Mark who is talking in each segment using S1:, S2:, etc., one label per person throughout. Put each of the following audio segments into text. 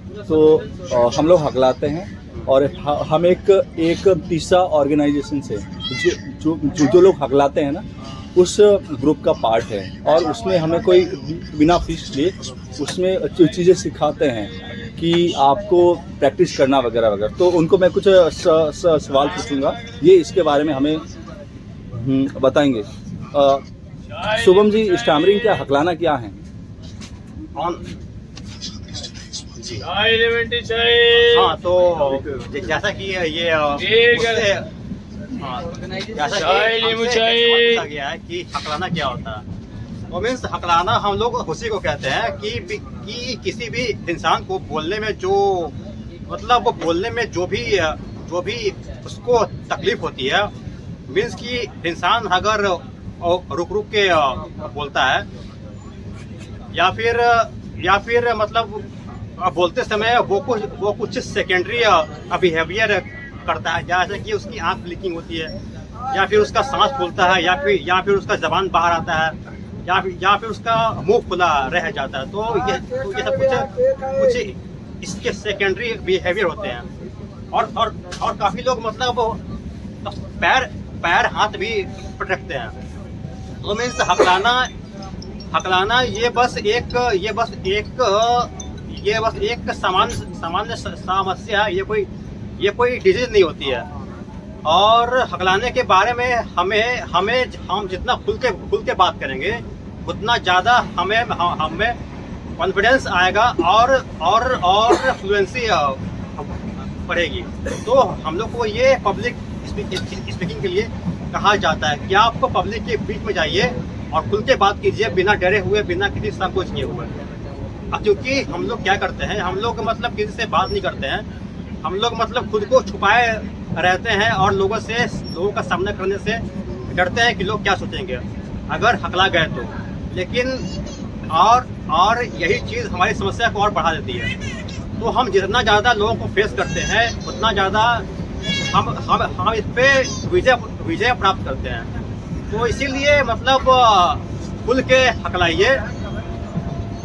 S1: तो हम लोग हकलाते हैं और हम एक तीसरा ऑर्गेनाइजेशन से जो लोग हकलाते हैं ना, उस ग्रुप का पार्ट है और उसमें हमें कोई बिना फीस लिए उसमें चीज़ें सिखाते हैं कि आपको प्रैक्टिस करना वगैरह वगैरह। तो उनको मैं कुछ सवाल पूछूंगा, ये इसके बारे में हमें बताएंगे। शुभम जी, स्टैमरिंग क्या, हकलाना क्या है?
S2: हाँ, तो जैसा कि ये पूछा गया है कि हकलाना क्या होता है, तो मीन्स हकलाना हम लोग उसी को कहते हैं कि किसी भी इंसान को बोलने में जो भी उसको तकलीफ होती है, मीन्स कि इंसान अगर रुक के बोलता है या फिर मतलब बोलते समय वो कुछ सेकेंडरी बिहेवियर करता है, जैसे कि उसकी आंख ब्लिंकिंग होती है, या फिर उसका सांस फूलता है, या फिर उसका जबान बाहर आता है, या फिर उसका मुंह खुला रह जाता है। तो ये सब कुछ इसके सेकेंडरी बिहेवियर होते हैं। और काफी लोग मतलब पैर हाथ भी रखते हैं। तो मीन्स हकलाना ये बस एक सामान्य समस्या है, ये कोई डिजीज नहीं होती है। और हकलाने के बारे में हम जितना खुल के बात करेंगे, उतना ज़्यादा हमें कॉन्फिडेंस आएगा और फ्लुएंसी बढ़ेगी। तो हम लोग को ये पब्लिक स्पीकिंग के लिए कहा जाता है कि आप पब्लिक के बीच में जाइए और खुल के बात कीजिए, बिना डरे हुए, बिना किसी संकोच किए हुए। क्योंकि हम लोग क्या करते हैं, हम लोग मतलब किसी से बात नहीं करते हैं, हम लोग मतलब खुद को छुपाए रहते हैं और लोगों का सामना करने से डरते हैं कि लोग क्या सोचेंगे अगर हकला गए तो। लेकिन और यही चीज़ हमारी समस्या को और बढ़ा देती है। तो हम जितना ज़्यादा लोगों को फेस करते हैं, उतना ज़्यादा हम इस पे विजय प्राप्त करते हैं। तो इसीलिए मतलब खुल के हकलाइए,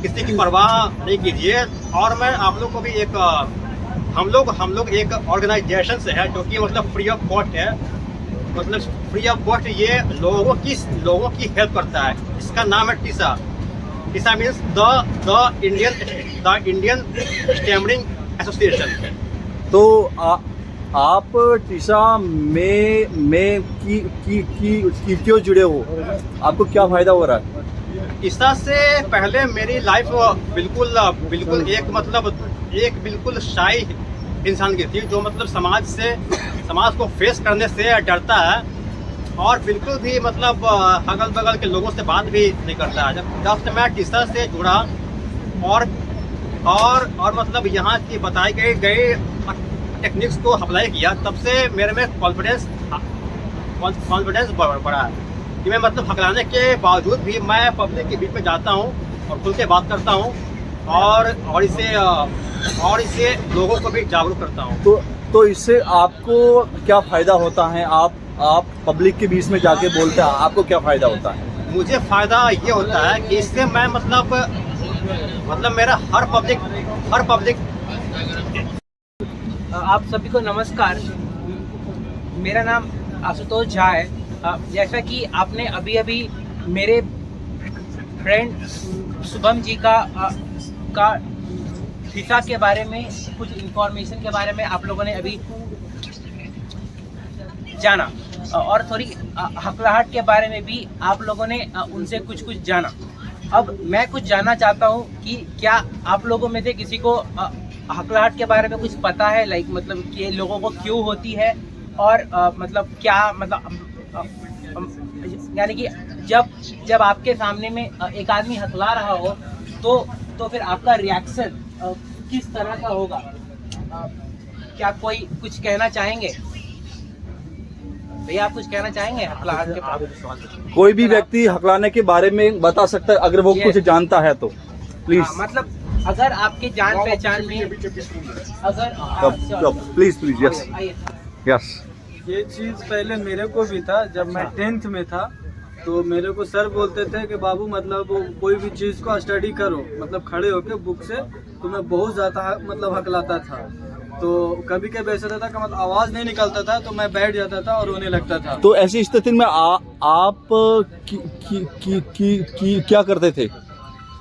S2: किसी की परवाह नहीं कीजिए। और मैं आप लोग को भी हम लोग एक ऑर्गेनाइजेशन से है जो कि मतलब फ्री ऑफ कॉस्ट है, मतलब फ्री ऑफ कॉस्ट ये लोगों की हेल्प करता है। इसका नाम है Tessa means the Indian stammering association.
S1: तो आप टीसा में की क्यों जुड़े हो? आपको क्या फायदा हो रहा है?
S2: टीसा से पहले मेरी लाइफ बिल्कुल एक बिल्कुल शाई इंसान की थी, जो मतलब समाज को फेस करने से डरता है और बिल्कुल भी मतलब अगल बगल के लोगों से बात भी नहीं करता है। जब से मैं टीसा से जुड़ा और मतलब यहाँ की बताई गई टेक्निक्स को अप्लाई किया, तब से मेरे में कॉन्फिडेंस बढ़ा है कि मैं मतलब हकलाने के बावजूद भी मैं पब्लिक के बीच में जाता हूँ और खुल के बात करता हूँ और इसे लोगों को भी जागरूक करता हूँ।
S1: तो इससे आपको क्या फायदा होता है? आप पब्लिक के बीच में जाके बोलते हैं, आपको क्या फायदा होता है?
S2: मुझे फायदा ये होता है कि इससे मैं मतलब मेरा हर पब्लिक
S3: आप सभी को नमस्कार। मेरा नाम आशुतोष झा है। जैसा कि आपने अभी मेरे फ्रेंड शुभम जी का टीसा के बारे में कुछ इंफॉर्मेशन के बारे में आप लोगों ने अभी जाना और थोड़ी हकलाहट के बारे में भी आप लोगों ने उनसे कुछ जाना। अब मैं कुछ जानना चाहता हूँ कि क्या आप लोगों में से किसी को हकलाहट के बारे में कुछ पता है, लाइक मतलब कि लोगों को क्यों होती है और मतलब क्या मतलब यानी कि जब आपके सामने में एक आदमी हकला रहा हो तो फिर आपका रिएक्शन किस तरह का होगा? क्या कोई कुछ कहना चाहेंगे? भैया आप कुछ कहना चाहेंगे हकलाहट के बारे में?
S1: कोई भी व्यक्ति हकलाने के बारे में बता सकता है अगर वो कुछ जानता है तो प्लीज।
S2: मतलब अगर आपके जान पहचान में अगर
S1: प्लीज यस।
S4: ये चीज़ पहले मेरे को भी था। जब मैं 10th में था तो मेरे को सर बोलते थे कि बाबू मतलब कोई भी चीज़ को स्टडी करो, मतलब खड़े होके बुक से तो मैं बहुत ज़्यादा मतलब हकलाता था। तो कभी कभी ऐसा रहता कि मतलब आवाज़ नहीं निकलता था तो मैं बैठ जाता था और रोने लगता था।
S1: तो ऐसी स्थिति में आप क्या करते थे?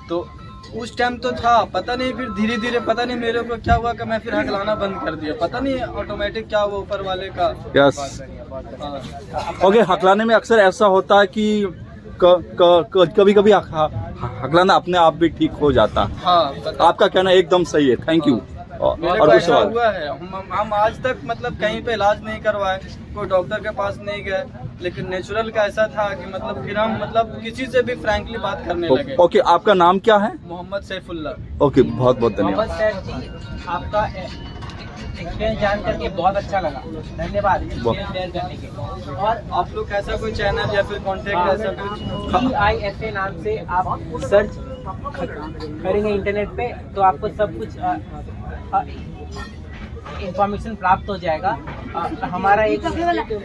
S4: तो उस टाइम तो था, पता नहीं, फिर धीरे धीरे पता नहीं मेरे को क्या हुआ कि मैं फिर हकलाना बंद कर दिया। पता नहीं ऑटोमेटिक क्या हुआ ऊपर वाले का।
S1: यस।
S4: हाँ।
S1: ओके, हकलाने में अक्सर ऐसा होता है कि कभी कभी हकलाना अपने आप भी ठीक हो जाता।
S4: हाँ, पता।
S1: आपका कहना एकदम सही है। Thank you.
S4: मेरे
S1: और
S4: को
S1: कुछ
S4: ऐसा
S1: सवाल?
S4: हुआ है, हम आज तक मतलब कहीं पे इलाज नहीं करवाए, कोई डॉक्टर के पास नहीं गए, लेकिन नेचुरल का ऐसा था कि मतलब फिर हम मतलब किसी से भी फ्रैंकली बात करने लगे।
S1: ओके, आपका नाम क्या है?
S4: मोहम्मद सैफुल्ला।
S1: ओके, बहुत बहुत धन्यवाद।
S3: मोहम्मद सैफ जी, आपका एक्सपीरियंस जान करके बहुत अच्छा लगा। धन्यवाद एक्सपीरियंस शेयर करने के। और
S4: आप लोग ऐसा कोई चैनल या फिर कॉन्टेक्ट ऐसा कुछ?
S3: DISA नाम से आप सर्च करेंगे इंटरनेट पे तो आपको सब कुछ इंफॉर्मेशन प्राप्त हो जाएगा। हमारा एक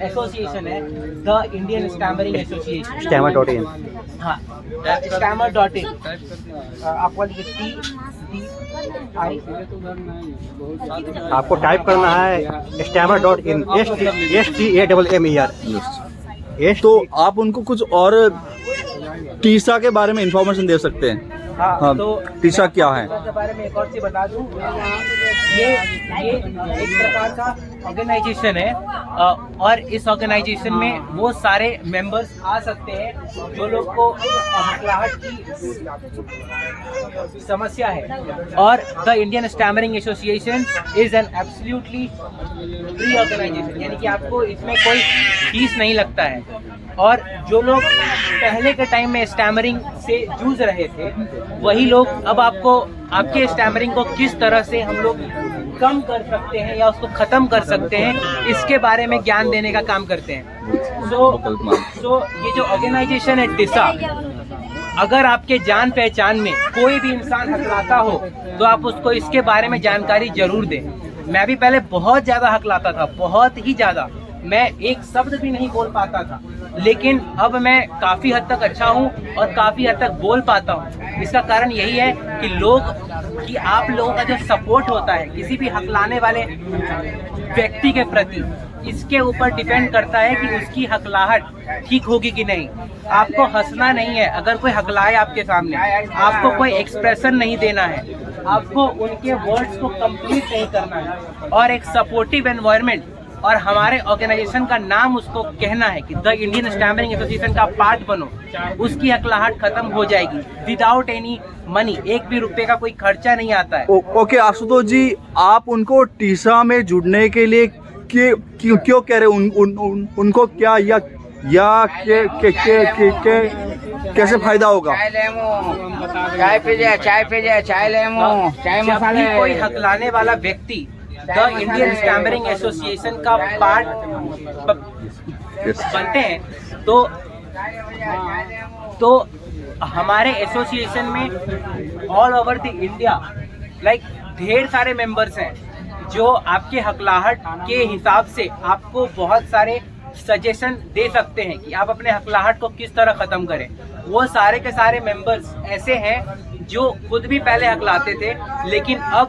S3: एसोसिएशन है, the Indian stammering association,
S2: stammer.in।
S3: हाँ, stammer.in। आपको लिखिए TDI,
S2: आपको टाइप करना है stammer.in, STAMMER।
S1: तो आप उनको कुछ और टीसा के बारे में इंफॉर्मेशन दे सकते हैं? हाँ,
S3: तो
S1: टीसा क्या है?
S3: टीसा के बारे में एक और चीज बता दूं, ये एक प्रकार का ऑर्गेनाइजेशन है और इस ऑर्गेनाइजेशन में वो सारे मेंबर्स आ सकते हैं जो लोग को हकलाहट की समस्या है। और the Indian stammering association is an absolutely free organisation, यानी कि आपको इसमें कोई फीस नहीं लगता है। और जो लोग पहले के टाइम में स्टैमरिंग से जूझ रहे थे वही लोग अब आपको आपके स्टैमरिंग को किस तरह से हम लोग कम कर सकते हैं या उसको ख़त्म कर सकते हैं इसके बारे में ज्ञान देने का काम करते हैं। सो ये जो ऑर्गेनाइजेशन है टिसा, अगर आपके जान पहचान में कोई भी इंसान हकलाता हो तो आप उसको इसके बारे में जानकारी जरूर दें। मैं भी पहले बहुत ज़्यादा हकलाता था, बहुत ही ज़्यादा, मैं एक शब्द भी नहीं बोल पाता था, लेकिन अब मैं काफ़ी हद तक अच्छा हूँ और काफ़ी हद तक बोल पाता हूँ। इसका कारण यही है कि आप लोगों का जो सपोर्ट होता है किसी भी हकलाने वाले व्यक्ति के प्रति, इसके ऊपर डिपेंड करता है कि उसकी हकलाहट ठीक होगी कि नहीं। आपको हंसना नहीं है, अगर कोई हकलाए आपके सामने, आपको कोई एक्सप्रेशन नहीं देना है, आपको उनके वर्ड्स को कंप्लीट नहीं करना है और एक सपोर्टिव एनवायरनमेंट और हमारे ऑर्गेनाइजेशन का नाम उसको कहना है कि द इंडियन स्टैमरिंग एसोसिएशन का पार्ट बनो, उसकी हकलाहट खत्म हो जाएगी विदाउट एनी मनी। एक भी रुपए का कोई खर्चा नहीं आता है।
S1: ओके आशुतोष जी, आप उनको टीसा में जुड़ने के लिए क्यों कह रहे उनको क्या या कैसे फायदा होगा?
S5: चाय पी जाए, चाय लेमो, चाय
S3: जब
S5: मसाले।
S3: भी कोई हकलाने वाला व्यक्ति द इंडियन स्टैमरिंग एसोसिएशन का पार्ट बनते हैं तो हमारे एसोसिएशन में ऑल ओवर द इंडिया ढेर सारे मेंबर्स हैं जो आपके हकलाहट के हिसाब से आपको बहुत सारे सजेशन दे सकते हैं कि आप अपने हकलाहट को किस तरह ख़त्म करें। वो सारे के सारे मेंबर्स ऐसे हैं जो खुद भी पहले हकलाते थे, लेकिन अब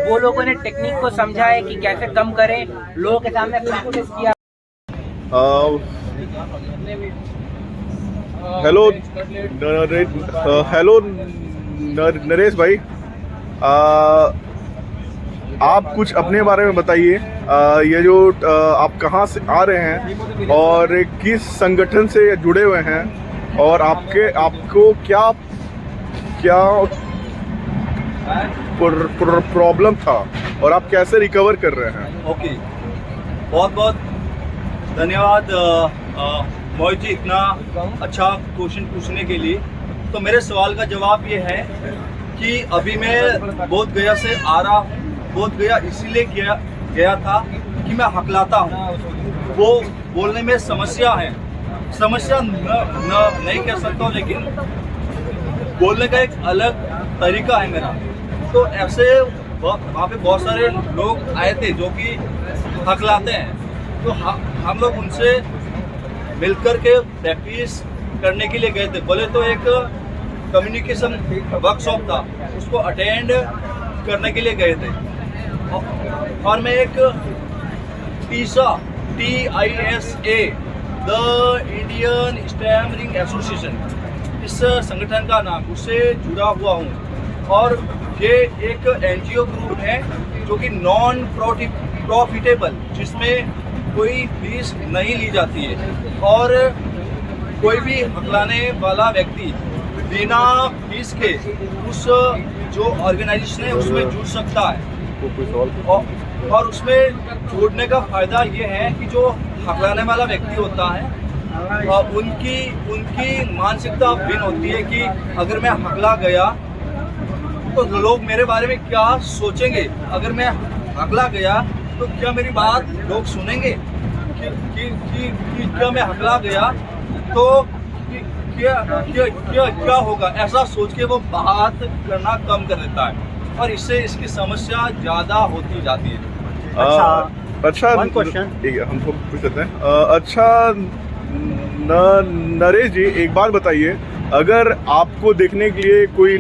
S3: वो लोगों ने टेक्निक को समझा है कि कैसे कम करें, लोगों के सामने प्रैक्टिस किया।
S6: हेलो नरेश भाई, आप कुछ अपने बारे में बताइए। ये जो आप कहाँ से आ रहे हैं और किस संगठन से जुड़े हुए हैं और आपको क्या प्रॉब्लम था और आप कैसे रिकवर कर रहे हैं?
S1: ओके, बहुत बहुत धन्यवाद मोहित जी, इतना अच्छा क्वेश्चन पूछने के लिए। तो मेरे सवाल का जवाब ये है कि अभी मैं बोध गया से आ रहा हूँ। बोध गया इसीलिए गया था कि मैं हकलाता हूँ, वो बोलने में समस्या है, समस्या नहीं कह सकता हूँ, लेकिन बोलने का एक अलग तरीका है मेरा। तो ऐसे वहाँ पे बहुत सारे लोग आए थे जो कि हकलाते हैं, तो हम लोग उनसे मिलकर के प्रैक्टिस करने के लिए गए थे। बोले तो एक कम्युनिकेशन वर्कशॉप था, उसको अटेंड करने के लिए गए थे। और मैं एक TISA the Indian stammering association, इस संगठन का नाम, उससे जुड़ा हुआ हूँ। और ये एक NGO ग्रुप है जो कि नॉन प्रॉफिटेबल, जिसमें कोई फीस नहीं ली जाती है और कोई भी हकलाने वाला व्यक्ति बिना फीस के उस जो ऑर्गेनाइजेशन है उसमें जुड़ सकता है। और उसमें जुड़ने का फ़ायदा ये है कि जो हकलाने वाला व्यक्ति होता है उनकी मानसिकता भिन्न होती है कि अगर मैं हकला गया तो लोग मेरे बारे में क्या सोचेंगे, अगर मैं हकला गया तो क्या मेरी बात लोग सुनेंगे, कि क्या मैं हकला गया तो क्या होगा, ऐसा सोच के वो बात करना कम कर देता है और इससे इसकी समस्या ज़्यादा होती जाती है।
S6: अच्छा
S2: One question.
S6: हम तो पूछ सकते हैं। अच्छा नरेश जी, एक बात बताइए, अगर आपको देखने के लिए कोई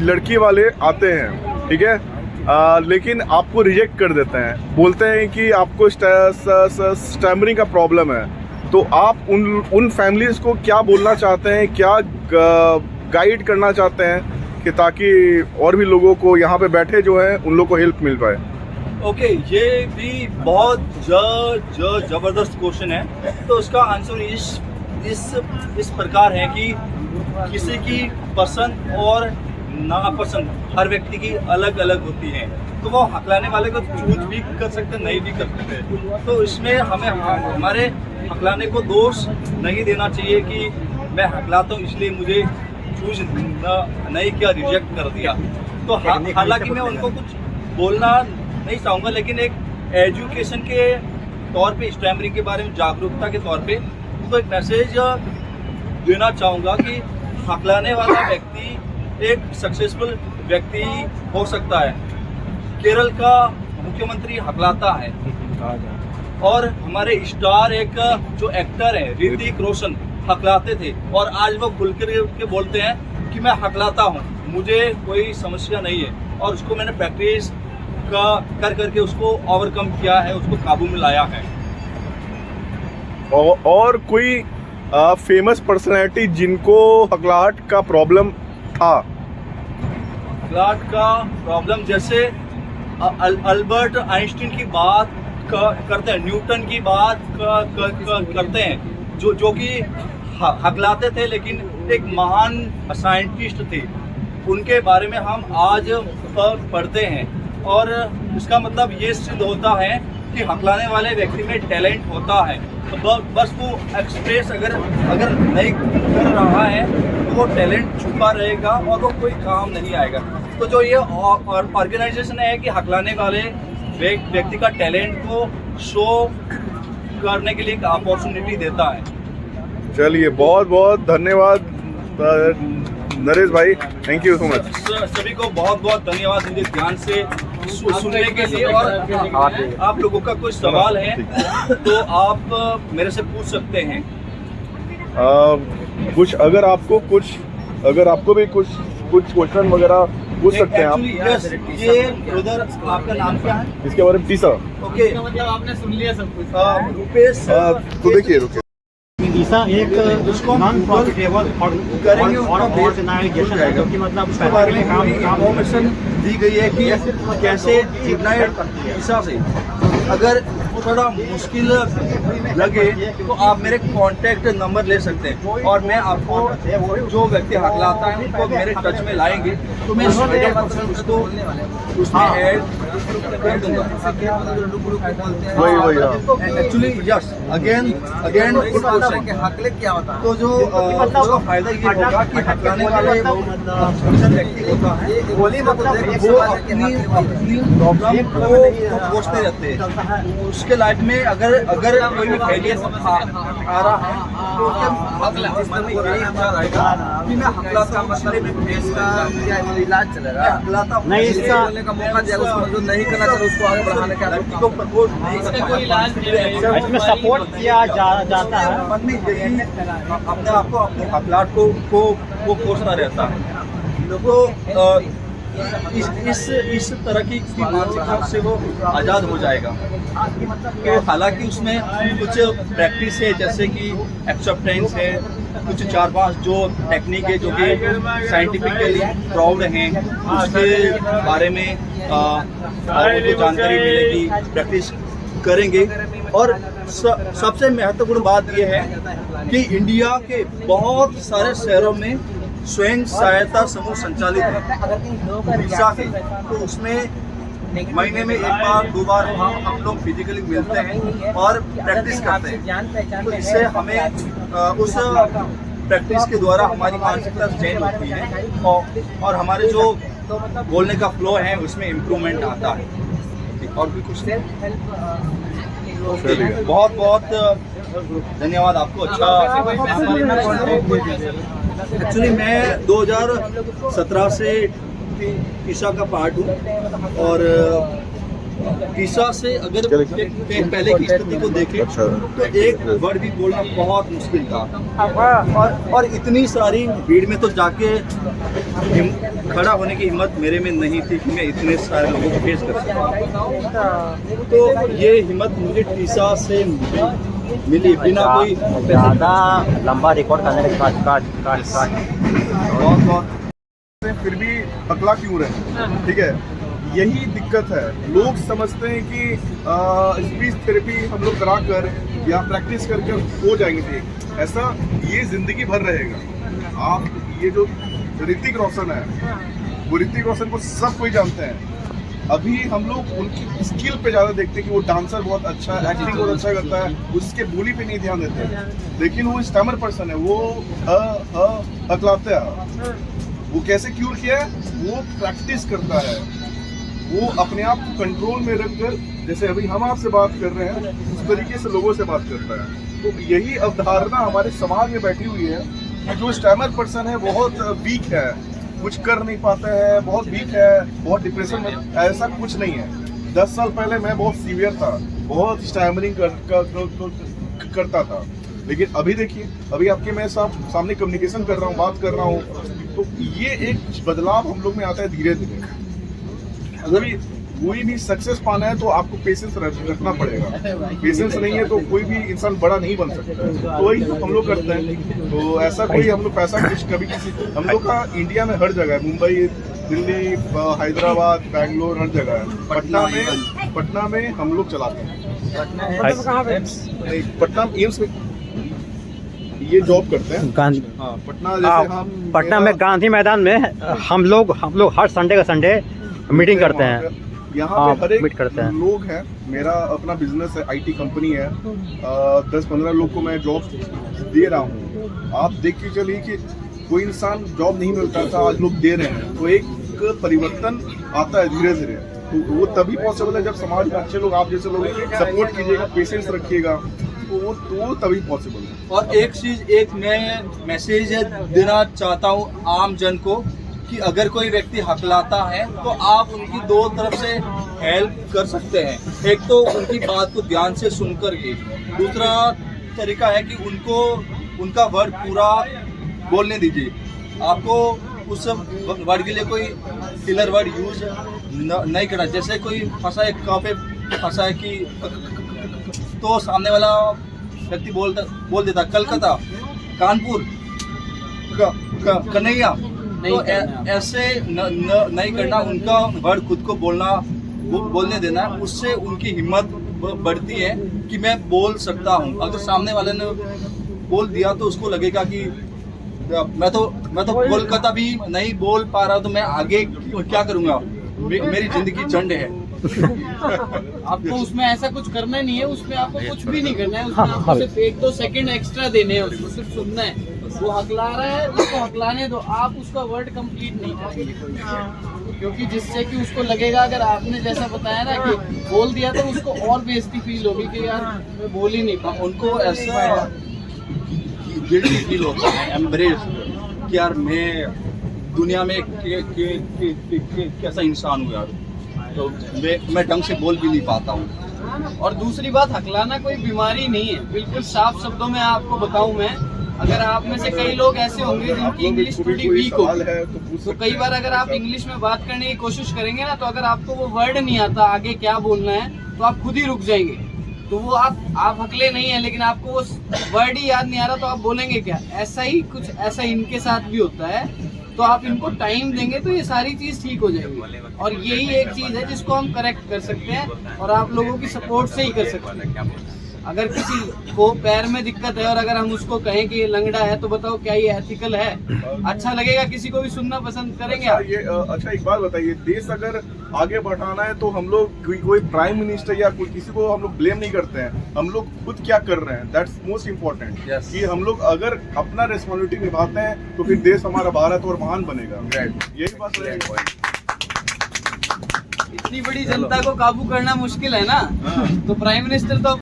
S6: लड़की वाले आते हैं, ठीक है, लेकिन आपको रिजेक्ट कर देते हैं, बोलते हैं कि आपको स्टैमरिंग का प्रॉब्लम है, तो आप उन फैमिलीज़ को क्या बोलना चाहते हैं, क्या गाइड करना चाहते हैं कि ताकि और भी लोगों को यहाँ पे बैठे जो हैं उन लोगों को हेल्प मिल पाए?
S1: ओके, ये भी बहुत जबरदस्त क्वेश्चन है। तो उसका आंसर इस प्रकार है कि किसी की पसंद और नापसंद हर व्यक्ति की अलग अलग होती है, तो वो हकलाने वाले को चूज भी कर सकते, नहीं भी कर सकते। तो इसमें हमें हमारे हकलाने को दोष नहीं देना चाहिए कि मैं हकलाता हूँ इसलिए मुझे चूज नहीं किया, रिजेक्ट कर दिया। तो हालांकि मैं उनको कुछ बोलना नहीं चाहूँगा, लेकिन एक एजुकेशन के तौर पे, स्टैमरिंग के बारे में जागरूकता के तौर पे तो एक मैसेज देना चाहूँगा कि हकलाने वाला व्यक्ति एक सक्सेसफुल व्यक्ति हो सकता है। केरल का मुख्यमंत्री हकलाता है और हमारे स्टार एक जो एक्टर है ऋतिक रोशन हकलाते थे और आज वो खुल के बोलते हैं कि मैं हकलाता हूँ, मुझे कोई समस्या नहीं है। और उसको मैंने प्रैक्टिस करके उसको ओवरकम किया है, उसको काबू में लाया है।
S6: और कोई फेमस पर्सनैलिटी जिनको हकलाहट का प्रॉब्लम था?
S1: हकलाहट का प्रॉब्लम जैसे अल्बर्ट आइंस्टीन की बात करते हैं, न्यूटन की बात करते हैं, जो कि हकलाते थे लेकिन एक महान साइंटिस्ट थे। उनके बारे में हम आज पढ़ते हैं और इसका मतलब ये सिद्ध होता है कि हकलाने वाले व्यक्ति में टैलेंट होता है, तो बस वो एक्सप्रेस अगर नहीं कर रहा है तो वो टैलेंट छुपा रहेगा और वो कोई काम नहीं आएगा। तो जो ये ऑर्गेनाइजेशन है कि हकलाने वाले व्यक्ति का टैलेंट को शो करने के लिए एक अपॉर्चुनिटी देता है।
S6: चलिए, बहुत बहुत धन्यवाद नरेश भाई, थैंक यू सो मच।
S1: सभी को बहुत बहुत धन्यवाद मुझे ध्यान से सुनने के लिए। और आप लोगों का कोई सवाल है तो आप मेरे से पूछ सकते हैं।
S6: कुछ अगर आपको भी कुछ क्वेश्चन वगैरह पूछ सकते हैं आप।
S1: यस, ये ब्रदर आपका नाम क्या है?
S6: इसके बारे में TISA।
S1: ओके,
S4: मतलब आपने सुन लिया सब कुछ।
S1: रुपेश,
S6: तो देखिए रुके
S2: TISA एक नॉन प्रॉफिटेबल ऑर्गेनाइजेशन है जो कि मतलब
S1: उसके बारे में इंफॉर्मेशन दी गई है कि कैसे जुड़ना है TISA से। अगर थोड़ा मुश्किल लगे तो आप मेरे कॉन्टैक्ट नंबर ले सकते हैं और मैं आपको जो व्यक्ति हकलाता है उनको मेरे टच में लाएंगे तो मैं 100% उसको उसमें ऐड कर दूंगा।
S6: वही
S1: actually yes, again good question.
S4: हकले क्या होता है?
S1: तो जो उसका फायदा ये होगा कि हकलाने वाले व्यक्ति होता है वो अपनी प्रॉब्लम को सोचते रहते हैं। उसके लाइफ में अगर कोई भी फेलियर आ रहा है तो उसके मन में यही रहेगा कि मैं हकलाता हूँ, इसलिए मैं
S4: इलाज चलेगा
S2: नहीं, इसका
S4: बोलने का मौका दिया उसको, जो नहीं करना चाहिए उसको आगे बढ़ाने का
S1: को प्रपोज नहीं करता।
S2: इसमें सपोर्ट किया जाता है।
S1: मन में यही अपने आप को अपने हकलाट को कोसता रहता है। तो इस तरह की मानसिकता से वो आज़ाद हो जाएगा। तो हालांकि उसमें कुछ प्रैक्टिस है, जैसे कि एक्सेप्टेंस है, कुछ 4-5 जो टेक्निक है जो कि साइंटिफिकली प्राउड हैं, उसके बारे में उनको जानकारी मिलेगी, प्रैक्टिस करेंगे। और सबसे महत्वपूर्ण बात यह है कि इंडिया के बहुत सारे शहरों में स्वयं सहायता समूह संचालित है टीसा के, तो उसमें महीने में 1-2 बार हम लोग फिजिकली मिलते हैं और प्रैक्टिस करते हैं। तो इससे हमें उस प्रैक्टिस के द्वारा हमारी मानसिकता चेंज होती है और हमारे जो बोलने का फ्लो है उसमें इम्प्रूवमेंट आता है। और भी कुछ बहुत बहुत धन्यवाद आपको। अच्छा, एक्चुअली मैं 2017 से टीसा का पार्ट हूँ और टीसा से अगर पहले की स्थिति को देखें तो एक वर्ड भी बोलना बहुत मुश्किल था और इतनी सारी भीड़ में तो जाके खड़ा होने की हिम्मत मेरे में नहीं थी कि मैं इतने सारे लोगों को फेस कर सकता। तो ये हिम्मत मुझे टीसा से मिली बिना कोई
S2: ज़्यादा लंबा रिकॉर्ड करने के बाद
S6: बहुत फिर भी अगला क्यों रहे, ठीक है, यही दिक्कत है। लोग समझते हैं कि स्पीच थेरेपी हम लोग करा कर या प्रैक्टिस करके हो जाएंगे ठीक, ऐसा ये जिंदगी भर रहेगा। आप ये जो ऋतिक रोशन है, वो ऋतिक रोशन को सब कोई जानते हैं। अभी हम लोग उनकी स्किल पे ज़्यादा देखते हैं कि वो डांसर बहुत अच्छा है, एक्टिंग बहुत अच्छा करता है, उसके बोली पे नहीं ध्यान देते हैं। लेकिन वो स्टैमर पर्सन है, वो हकलाते हैं। वो कैसे क्यूर किया है? वो प्रैक्टिस करता है, वो अपने आप को कंट्रोल में रखकर, जैसे अभी हम आपसे बात कर रहे हैं उस तरीके से लोगों से बात करता है। तो यही अवधारणा हमारे समाज में बैठी हुई है कि जो स्टैमर पर्सन है बहुत वीक है, कुछ कर नहीं पाता है, बहुत वीक है, बहुत डिप्रेशन में। ऐसा कुछ नहीं है। 10 साल पहले मैं बहुत सीवियर था, बहुत स्टैमरिंग करता था, लेकिन अभी देखिए, अभी आपके मैं सामने कम्युनिकेशन कर रहा हूँ, बात कर रहा हूँ। तो ये एक बदलाव हम लोग में आता है धीरे धीरे। अगर कोई भी सक्सेस पाना है तो आपको पेशेंस रखना पड़ेगा। पेशेंस नहीं है तो कोई भी इंसान बड़ा नहीं बन सकता है। तो वही हम लोग करते हैं। तो ऐसा कोई हम लोग पैसा कुछ कभी किसी, हम लोग का इंडिया में हर जगह है, मुंबई, दिल्ली, हैदराबाद, बैंगलोर, हर जगह है। पटना में हम लोग चलाते हैं। पटना एम्स में ये जॉब करते हैं। पटना जैसे हम
S2: पटना में गांधी मैदान में हम लोग हर संडे का संडे मीटिंग करते हैं।
S6: यहाँ पे हर एक लोग हैं। मेरा अपना बिजनेस है, आईटी कंपनी है। 10-15 लोग को मैं जॉब दे रहा हूँ। आप देख के चलिए कि कोई इंसान जॉब नहीं मिलता था, आज लोग दे रहे हैं। तो एक परिवर्तन आता है धीरे धीरे। तो वो तभी पॉसिबल है जब समाज में अच्छे लोग, आप जैसे लोग सपोर्ट कीजिएगा, पेशेंस रखिएगा, तो तभी पॉसिबल है।
S1: और एक मैं मैसेज देना चाहता हूँ आम जन को कि अगर कोई व्यक्ति हकलाता है तो आप उनकी 2 तरफ से हेल्प कर सकते हैं। एक तो उनकी बात को ध्यान से सुनकर के, दूसरा तरीका है कि उनको उनका वर्ड पूरा बोलने दीजिए। आपको उस वर्ड के लिए कोई फिलर वर्ड यूज नहीं करना। जैसे कोई फंसा है, कहाँ पे फंसा है कि तो सामने वाला व्यक्ति बोल देता कलकत्ता, कानपुर, कन्हैया। तो ऐसे नहीं करना, उनका वर्ड खुद को बोलने देना। उससे उनकी हिम्मत बढ़ती है कि मैं बोल सकता हूँ। अगर सामने वाले ने बोल दिया तो उसको लगेगा कि मैं तो कोलकाता भी नहीं बोल पा रहा, तो मैं आगे क्या करूँगा, मेरी जिंदगी झंड है।
S4: आपको उसमें ऐसा कुछ करना नहीं है, उसमें आपको कुछ भी नहीं करना है। उसमें आपको सिर्फ 1-2 सेकंड एक्स्ट्रा देने हैं, उसको सिर्फ सुनना है। वो हकला रहा है, उसको हकलाने दो, आप उसका वर्ड कंप्लीट नहीं करेंगे। क्योंकि जिससे कि उसको लगेगा, अगर आपने जैसा बताया ना कि बोल दिया तो उसको और बेइज्जती फील होगी कि यार मैं बोल ही नहीं पाऊँ।
S1: उनको ऐसा गिल्टी फील होता है, एम्ब्रेस, कि यार मैं दुनिया में कैसा इंसान हूँ यार, तो मैं ढंग से बोल भी नहीं पाता हूँ।
S4: और दूसरी बात, हकलाना कोई बीमारी नहीं है। बिल्कुल साफ शब्दों में आपको बताऊं मैं अगर आप में से कई लोग ऐसे होंगे जिनकी इंग्लिश थोड़ी वीक होगी,
S6: है तो पूछ
S4: तो
S6: सकते
S4: कई
S6: हैं।
S4: बार अगर आप इंग्लिश में बात करने की कोशिश करेंगे ना, तो अगर आपको वो वर्ड नहीं आता आगे क्या बोलना है, तो आप खुद ही रुक जाएंगे। तो वो आप हकले नहीं है, लेकिन आपको वो वर्ड ही याद नहीं आ रहा, तो आप बोलेंगे क्या। ऐसा ही कुछ ऐसा इनके साथ भी होता है। तो आप इनको टाइम देंगे तो ये सारी चीज ठीक हो जाएगी। और यही एक चीज है जिसको हम करेक्ट कर सकते हैं, और आप लोगों की सपोर्ट से ही कर सकते हैं। अगर किसी को पैर में दिक्कत है और अगर हम उसको कहें कि ये लंगड़ा है, तो बताओ क्या ये एथिकल है? अच्छा लगेगा? किसी को भी सुनना पसंद करेंगे आप?
S6: अच्छा एक बात बताइए, देश अगर आगे बढ़ाना है तो हम लोग कोई प्राइम मिनिस्टर या कोई किसी को हम लोग ब्लेम नहीं करते हैं, हम लोग खुद क्या कर रहे हैं, दैट्स मोस्ट इम्पोर्टेंट।
S1: Yes.
S6: कि हम लोग अगर अपना रिस्पॉन्सिबिलिटी निभाते हैं तो फिर देश हमारा भारत और महान बनेगा। यही बात है।
S4: इतनी बड़ी जनता को काबू करना मुश्किल है ना, तो प्राइम मिनिस्टर तो